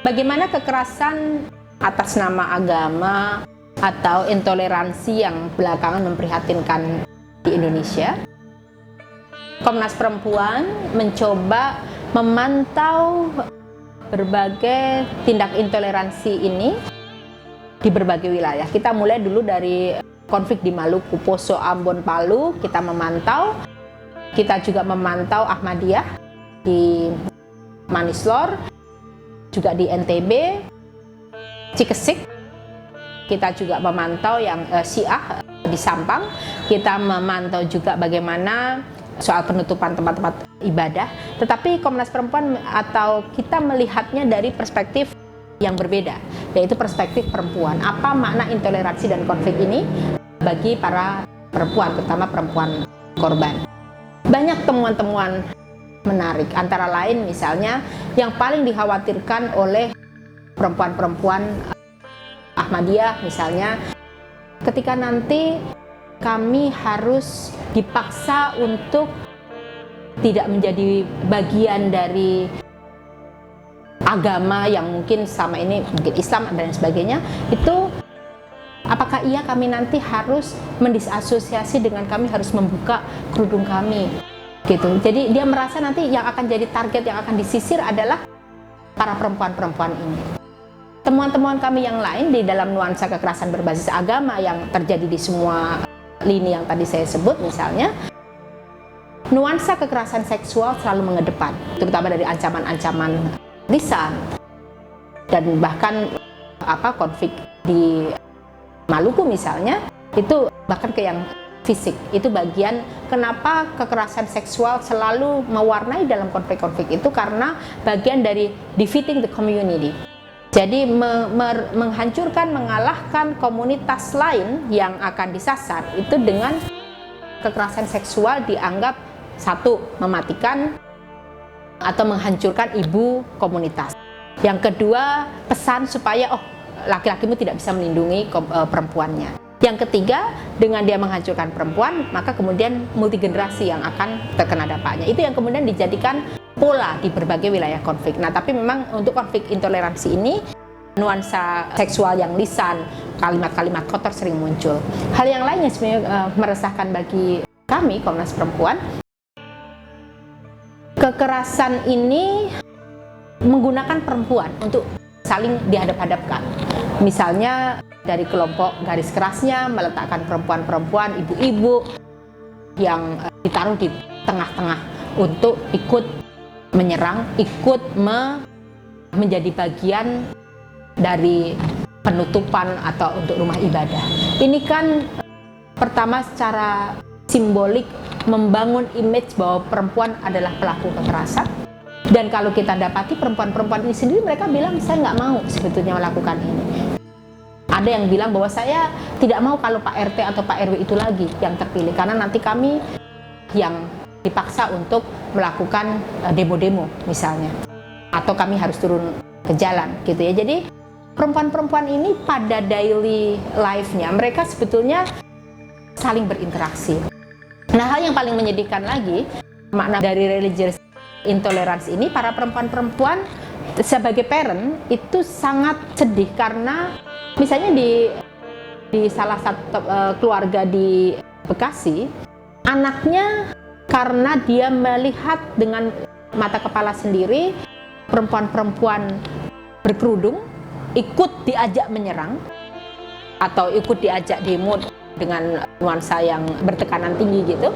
Bagaimana kekerasan atas nama agama atau intoleransi yang belakangan memprihatinkan di Indonesia? Komnas Perempuan mencoba memantau berbagai tindak intoleransi ini di berbagai wilayah. Kita mulai dulu dari konflik di Maluku, Poso, Ambon, Palu, kita memantau. Kita juga memantau Ahmadiyah di Manislor, juga di NTB, Cikesik. Kita juga memantau yang Syiah di Sampang. Kita memantau juga bagaimana soal penutupan tempat-tempat ibadah. Tetapi Komnas Perempuan atau kita melihatnya dari perspektif yang berbeda, yaitu perspektif perempuan. Apa makna intoleransi dan konflik ini bagi para perempuan, terutama perempuan korban? Banyak temuan-temuan menarik, antara lain misalnya yang paling dikhawatirkan oleh perempuan-perempuan Ahmadiyah misalnya, ketika nanti kami harus dipaksa untuk tidak menjadi bagian dari agama yang mungkin sama ini, mungkin Islam dan sebagainya, itu apakah iya kami nanti harus mendisasosiasi dengan kami harus membuka kerudung kami gitu. Jadi dia merasa nanti yang akan jadi target, yang akan disisir adalah para perempuan-perempuan ini. Temuan-temuan kami yang lain di dalam nuansa kekerasan berbasis agama yang terjadi di semua lini yang tadi saya sebut, misalnya nuansa kekerasan seksual selalu mengedepan, terutama dari ancaman-ancaman lisan, dan bahkan konflik di Maluku misalnya itu bahkan ke yang fisik. Itu bagian kenapa kekerasan seksual selalu mewarnai dalam konflik-konflik itu, karena bagian dari defeating the community. Jadi menghancurkan, mengalahkan komunitas lain yang akan disasar itu dengan kekerasan seksual dianggap satu, mematikan atau menghancurkan ibu komunitas. Yang kedua, pesan supaya laki-lakimu tidak bisa melindungi perempuannya. Yang ketiga, dengan dia menghancurkan perempuan, maka kemudian multigenerasi yang akan terkena dampaknya. Itu yang kemudian dijadikan pola di berbagai wilayah konflik. Nah, tapi memang untuk konflik intoleransi ini, nuansa seksual yang lisan, kalimat-kalimat kotor sering muncul. Hal yang lain yang sebenarnya meresahkan bagi kami, Komnas Perempuan, kekerasan ini menggunakan perempuan untuk saling dihadap-hadapkan. Misalnya dari kelompok garis kerasnya meletakkan perempuan-perempuan, ibu-ibu yang ditaruh di tengah-tengah untuk ikut menyerang, ikut menjadi bagian dari penutupan atau untuk rumah ibadah. Ini kan pertama secara simbolik membangun image bahwa perempuan adalah pelaku kekerasan. Dan kalau kita dapati perempuan-perempuan ini sendiri, mereka bilang saya nggak mau sebetulnya melakukan ini. Ada yang bilang bahwa saya tidak mau kalau Pak RT atau Pak RW itu lagi yang terpilih, karena nanti kami yang dipaksa untuk melakukan demo-demo misalnya, atau kami harus turun ke jalan gitu ya. Jadi perempuan-perempuan ini pada daily life-nya mereka sebetulnya saling berinteraksi. Nah, hal yang paling menyedihkan lagi, makna dari religious intolerance ini, para perempuan-perempuan sebagai parent itu sangat sedih karena misalnya di salah satu keluarga di Bekasi, anaknya karena dia melihat dengan mata kepala sendiri perempuan-perempuan berkerudung ikut diajak menyerang atau ikut diajak demo dengan nuansa yang bertekanan tinggi gitu,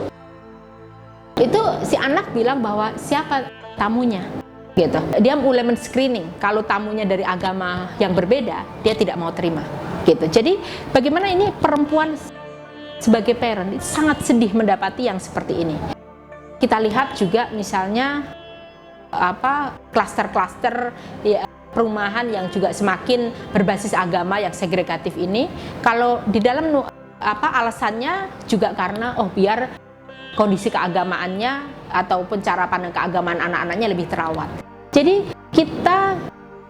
itu si anak bilang bahwa siapa tamunya gitu. Dia mulai men-screening, kalau tamunya dari agama yang berbeda dia tidak mau terima gitu. Jadi bagaimana ini perempuan sebagai parent sangat sedih mendapati yang seperti ini. Kita lihat juga misalnya klaster-klaster ya, perumahan yang juga semakin berbasis agama yang segregatif ini, kalau di dalam alasannya juga karena biar kondisi keagamaannya ataupun cara pandang keagamaan anak-anaknya lebih terawat. Jadi kita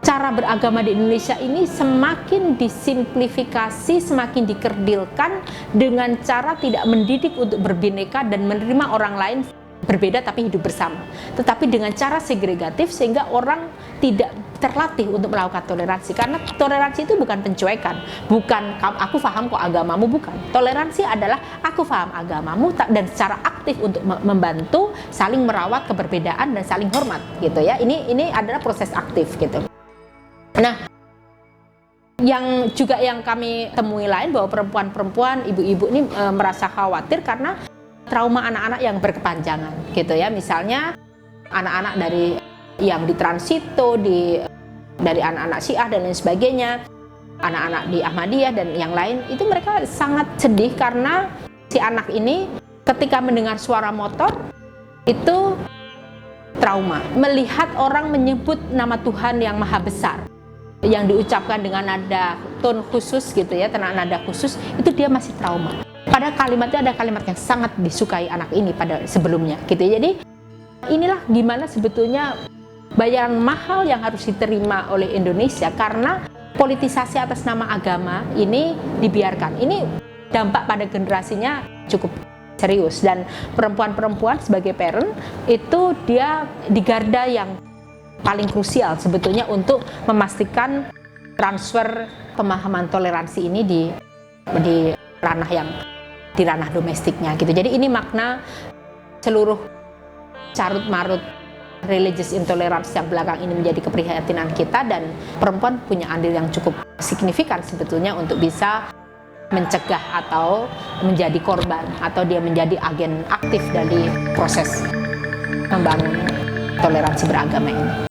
cara beragama di Indonesia ini semakin disimplifikasi, semakin dikerdilkan dengan cara tidak mendidik untuk berbineka dan menerima orang lain berbeda tapi hidup bersama. Tetapi dengan cara segregatif sehingga orang tidak terlatih untuk melakukan toleransi, karena toleransi itu bukan pencuekan, bukan aku paham kok agamamu, bukan. Toleransi adalah aku paham agamamu dan secara aktif untuk membantu saling merawat keberbedaan dan saling hormat gitu ya. Ini adalah proses aktif gitu. Nah, yang kami temui lain bahwa perempuan-perempuan, ibu-ibu ini merasa khawatir karena trauma anak-anak yang berkepanjangan gitu ya. Misalnya anak-anak dari yang di transito, dari anak-anak Syiah dan lain sebagainya, anak-anak di Ahmadiyah dan yang lain, itu mereka sangat sedih karena si anak ini ketika mendengar suara motor itu trauma, melihat orang menyebut nama Tuhan yang maha besar yang diucapkan dengan nada tone khusus gitu ya, nada khusus, itu dia masih trauma. Pada kalimatnya ada kalimat yang sangat disukai anak ini pada sebelumnya gitu ya. Jadi inilah gimana sebetulnya bayaran mahal yang harus diterima oleh Indonesia karena politisasi atas nama agama ini dibiarkan. Ini dampak pada generasinya cukup serius, dan perempuan-perempuan sebagai parent itu dia di garda yang paling krusial sebetulnya untuk memastikan transfer pemahaman toleransi ini di ranah domestiknya gitu. Jadi ini makna seluruh carut marut religious intolerance yang belakang ini menjadi keprihatinan kita, dan perempuan punya andil yang cukup signifikan sebetulnya untuk bisa mencegah atau menjadi korban atau dia menjadi agen aktif dari proses membangun toleransi beragama ini.